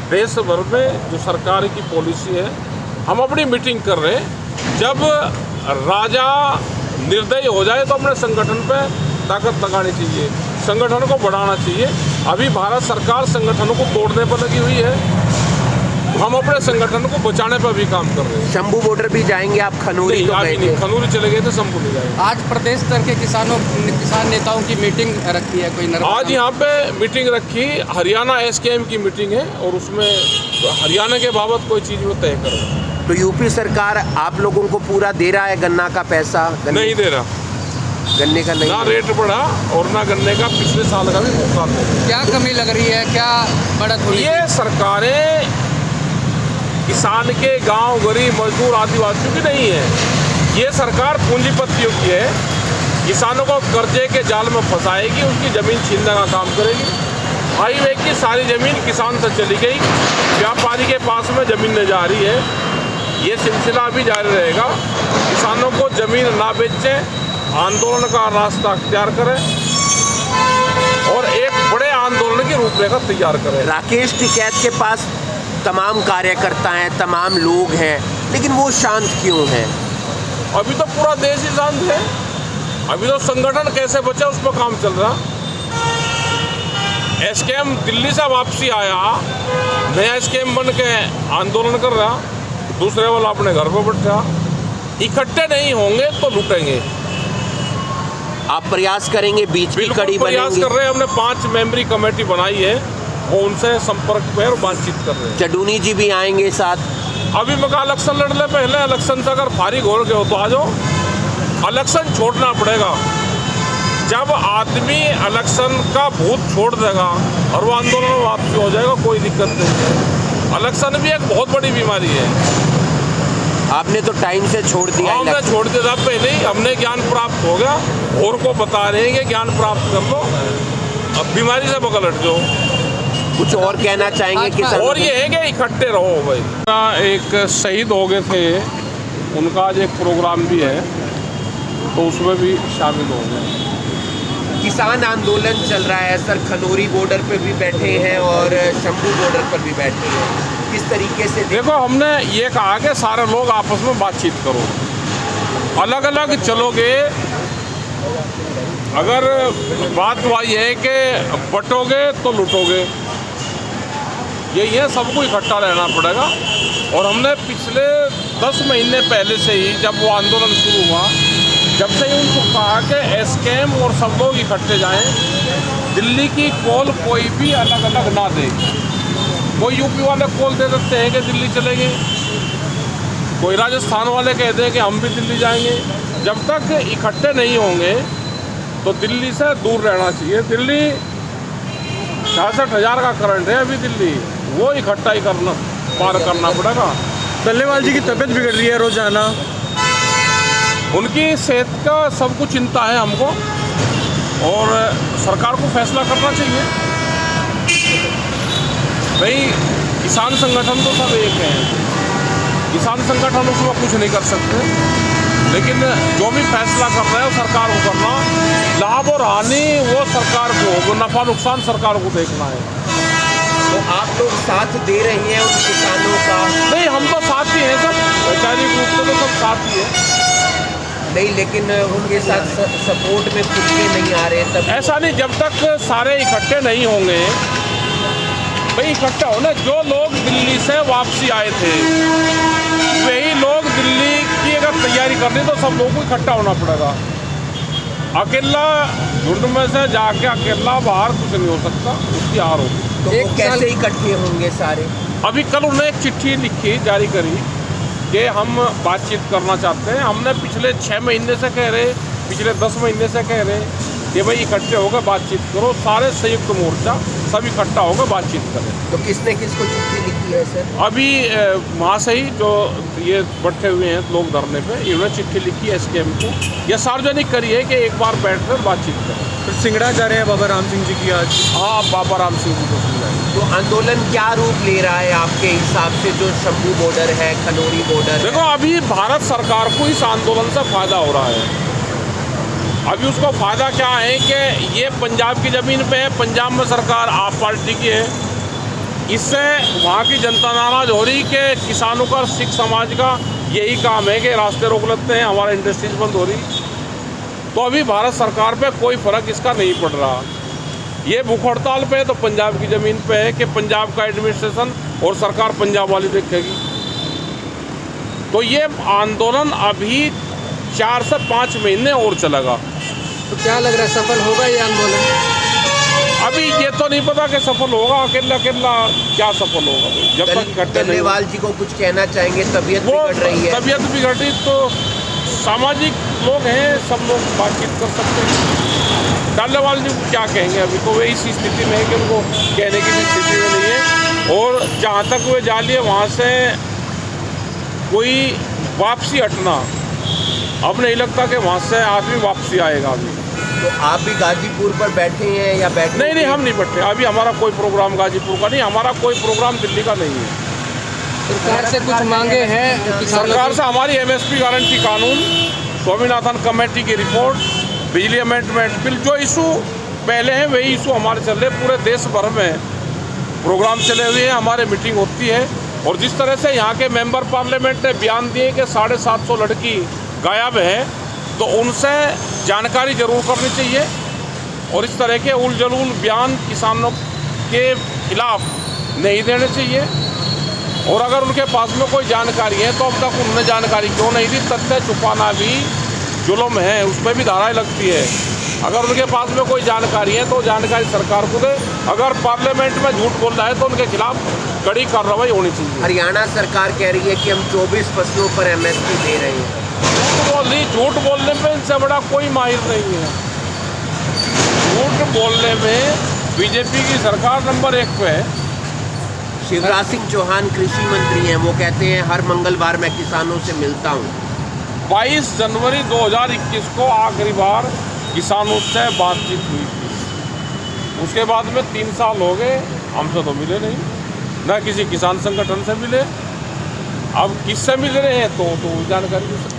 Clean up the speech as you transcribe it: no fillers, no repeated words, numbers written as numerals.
देश भर में जो सरकार की पॉलिसी है, हम अपनी मीटिंग कर रहे हैं। जब राजा निर्दयी हो जाए तो अपने संगठन पे ताकत लगानी चाहिए, संगठन को बढ़ाना चाहिए। अभी भारत सरकार संगठनों को तोड़ने पर लगी हुई है, हम अपने संगठन को बचाने पर भी काम कर रहे हैं। शंभू बॉर्डर भी जाएंगे आप? खनौरी तो गए थे। खनौरी चले गए थे, शंभू नहीं जाएंगे। आज प्रदेश स्तर के किसान नेताओं की मीटिंग रखी है कोई? आज यहाँ पे मीटिंग रखी, हरियाणा एसकेएम की मीटिंग है और उसमें हरियाणा के बाबत कोई चीज़ वो तय करें। तो यूपी सरकार आप लोगों को पूरा दे रहा है गन्ना का पैसा? नहीं दे रहा, गन्ने का नहीं, ना रेट बढ़ा और ना गन्ने का पिछले साल का भी भुगतान। क्या कमी लग रही है, क्या बढ़त हुई? ये सरकारें किसान के, गांव, गरीब, मजदूर, आदिवासियों की नहीं है। ये सरकार पूंजीपतियों की है, किसानों को कर्जे के जाल में फंसाएगी, उनकी ज़मीन छीनने का काम करेगी। हाईवे की सारी ज़मीन किसान से चली गई, व्यापारी के पास में ज़मीन जा रही है। ये सिलसिला भी जारी रहेगा। किसानों को ज़मीन ना बेचें, आंदोलन का रास्ता अख्तियार करें और एक बड़े आंदोलन की रूपरेखा तैयार करें। राकेश टिकैत के पास तमाम कार्यकर्ता हैं, तमाम लोग हैं, लेकिन वो शांत क्यों हैं? अभी तो पूरा देश ही शांत है। अभी तो संगठन कैसे बचे उस पर काम चल रहा। एसकेएम दिल्ली से वापसी आया, नया एसकेएम बन के आंदोलन कर रहा, दूसरे वाला अपने घर पर बैठा। इकट्ठे नहीं होंगे तो लूटेंगे। आप प्रयास करेंगे, बीच की कड़ी प्रयास बनेंगे? कर रहे हैं, हमने 5 मेंबरी कमेटी बनाई है और उनसे संपर्क पे और बातचीत कर रहे हैं। चडूनी जी भी आएंगे साथ? अभी मैं कहा इलेक्शन लड़ ले, पहले इलेक्शन से अगर फारिग हो गए हो तो आ जाओ। इलेक्शन छोड़ना पड़ेगा। जब आदमी इलेक्शन का भूत छोड़ देगा और वो आंदोलन में वापसी हो जाएगा, कोई दिक्कत नहीं है। इलेक्शन भी एक बहुत बड़ी बीमारी है। आपने तो टाइम से छोड़ दिया। हमने छोड़ दिया था पहले ही, हमने ज्ञान प्राप्त हो गया और को बता रहे हैं कि ज्ञान प्राप्त कर लो, अब बीमारी से बगल हट जाओ। कुछ और कहना चाहेंगे किसानों? और ये है कि इकट्ठे रहो भाई। एक शहीद हो गए थे, उनका आज एक प्रोग्राम भी है, तो उसमें भी शामिल होंगे। किसान आंदोलन चल रहा है सर, खनौरी बॉर्डर पे भी बैठे हैं और शंभू बॉर्डर पर भी बैठे हैं, किस तरीके से? देखो, हमने ये कहा कि सारे लोग आपस में बातचीत करो, अलग अलग चलोगे। अगर बात वही है कि बटोगे तो लूटोगे, यही है, सबको इकट्ठा रहना पड़ेगा। और हमने पिछले 10 महीने पहले से ही, जब वो आंदोलन शुरू हुआ, जब से ही उनको कहा कि एसकेएम और सब लोग इकट्ठे जाएं, दिल्ली की कॉल कोई भी अलग अलग ना दे। कोई यूपी वाले कॉल दे देते हैं कि दिल्ली चलेंगे, कोई राजस्थान वाले कहते हैं कि हम भी दिल्ली जाएंगे। जब तक इकट्ठे नहीं होंगे तो दिल्ली से दूर रहना चाहिए। दिल्ली 66,000 का करंट है अभी दिल्ली, वो इकट्ठा ही पार करना पड़ेगा। डल्लेवाल जी की तबीयत बिगड़ रही है रोजाना, उनकी सेहत का सब कुछ चिंता है हमको और सरकार को फैसला करना चाहिए। भाई, किसान संगठन तो सब एक हैं, किसान संगठन उसमें कुछ नहीं कर सकते, लेकिन जो भी फैसला कर रहे हैं वो सरकार को करना। लाभ और हानि वो सरकार को, वो नफा नुकसान सरकार को देखना है। तो आप लोग साथ दे रहे हैं उन किसानों का? नहीं, हम तो साथ ही हैं सब, वैचारिक रूप से तो सब साथ ही है। नहीं, लेकिन उनके साथ सपोर्ट में खुद के नहीं आ रहे तब? ऐसा नहीं, जब तक सारे इकट्ठे नहीं होंगे। भाई, इकट्ठा होना, जो लोग दिल्ली से वापसी आए थे वही लोग दिल्ली की अगर तैयारी करनी तो सब लोगों को इकट्ठा होना पड़ेगा। अकेला झुंड में से जाके अकेला बाहर कुछ नहीं हो सकता, उसकी हार होगी। तो वो कैसे इकट्ठे होंगे सारे? अभी कल उन्होंने एक चिट्ठी लिखी, जारी करी कि हम बातचीत करना चाहते हैं। हमने पिछले 6 महीने से कह रहे, पिछले 10 महीने से कह रहे कि भाई इकट्ठे होकर बातचीत करो, सारे संयुक्त मोर्चा सब इकट्ठा होकर बातचीत करें। तो किसने किसको चिट्ठी लिखी है सर? अभी वहाँ से ही जो ये बैठे हुए हैं लोग धरने पे, इन्होंने चिट्ठी लिखी है एसकेएम को, यह सार्वजनिक करी है कि एक बार बैठकर बातचीत करें। फिर सिंगड़ा जा रहे हैं बाबा राम सिंह जी की आज? हाँ, बाबा राम सिंह जी को सुनाएंगे। तो आंदोलन क्या रूप ले रहा है आपके हिसाब से, जो शंभू बॉर्डर है, खनौरी बॉर्डर? देखो, अभी भारत सरकार को इस आंदोलन से फायदा हो रहा है। अभी उसको फ़ायदा क्या है कि ये पंजाब की ज़मीन पे है, पंजाब में सरकार आप पार्टी की है, इससे वहाँ की जनता नाराज हो रही कि किसानों का, सिख समाज का यही काम है कि रास्ते रोक लेते हैं, हमारा इंडस्ट्रीज बंद हो रही। तो अभी भारत सरकार पे कोई फ़र्क इसका नहीं पड़ रहा। ये भूख हड़ताल पे है तो पंजाब की ज़मीन पे है कि पंजाब का एडमिनिस्ट्रेशन और सरकार पंजाब वाली देखेगी। तो ये आंदोलन अभी 4 से 5 महीने और चलेगा। तो क्या लग रहा है, सफल होगा ये आंदोलन? अभी ये तो नहीं पता कि सफल होगा, अकेला क्या सफल होगा जब तक इकट्ठे नहीं। डल्लेवाल जी को कुछ कहना चाहेंगे? तबीयत वो बिगड़ रही है। तबीयत बिगड़ी तो सामाजिक लोग हैं, सब लोग बातचीत कर सकते हैं। डल्लेवाल जी को क्या कहेंगे, अभी तो वे इसी स्थिति में है कि उनको कहने की भी स्थिति में नहीं है। और जहाँ तक वे जा लिए वहाँ से कोई वापसी हटना अब नहीं लगता कि वहाँ से आदमी वापसी आएगा। अभी तो आप भी गाजीपुर पर बैठे हैं या बैठे? नहीं, हम नहीं बैठे। अभी हमारा कोई प्रोग्राम गाजीपुर का नहीं, हमारा कोई प्रोग्राम दिल्ली का नहीं है। सरकार से कुछ मांगे हैं? सरकार से हमारी MSP गारंटी कानून, स्वामीनाथन कमेटी की रिपोर्ट, बिजली अमेंडमेंट बिल, जो इशू पहले हैं वही इशू हमारे चल रहे। पूरे देश भर में प्रोग्राम चले हुए हैं, हमारे मीटिंग होती है। और जिस तरह से यहाँ के मेंबर पार्लियामेंट ने बयान दिए कि 750 लड़की गायब है, तो उनसे जानकारी जरूर करनी चाहिए। और इस तरह के उलझुल बयान किसानों के खिलाफ नहीं देने चाहिए। और अगर उनके पास में कोई जानकारी है तो अब तक उन्होंने जानकारी क्यों नहीं दी? तथ्य छुपाना भी जुल्म है, उसमें भी धाराएं लगती है। अगर उनके पास में कोई जानकारी है तो जानकारी सरकार को दे। अगर पार्लियामेंट में झूठ बोल रहा है तो उनके खिलाफ कड़ी कार्रवाई होनी चाहिए। हरियाणा सरकार कह रही है कि हम 24 फसलों पर MSP दे रहे हैं। झूठ बोलने में इनसे बड़ा कोई माहिर नहीं है। झूठ बोलने में बीजेपी की सरकार नंबर 1 पे है। शिवराज सिंह चौहान कृषि मंत्री हैं, वो कहते हैं हर मंगलवार मैं किसानों से मिलता हूँ। 22 जनवरी 2021 को आखिरी बार किसानों से बातचीत हुई थी। उसके बाद में 3 साल हो गए, हमसे तो मिले नहीं, न किसी किसान संगठन से मिले। अब किससे मिल रहे हैं तो जानकारी दे सकते।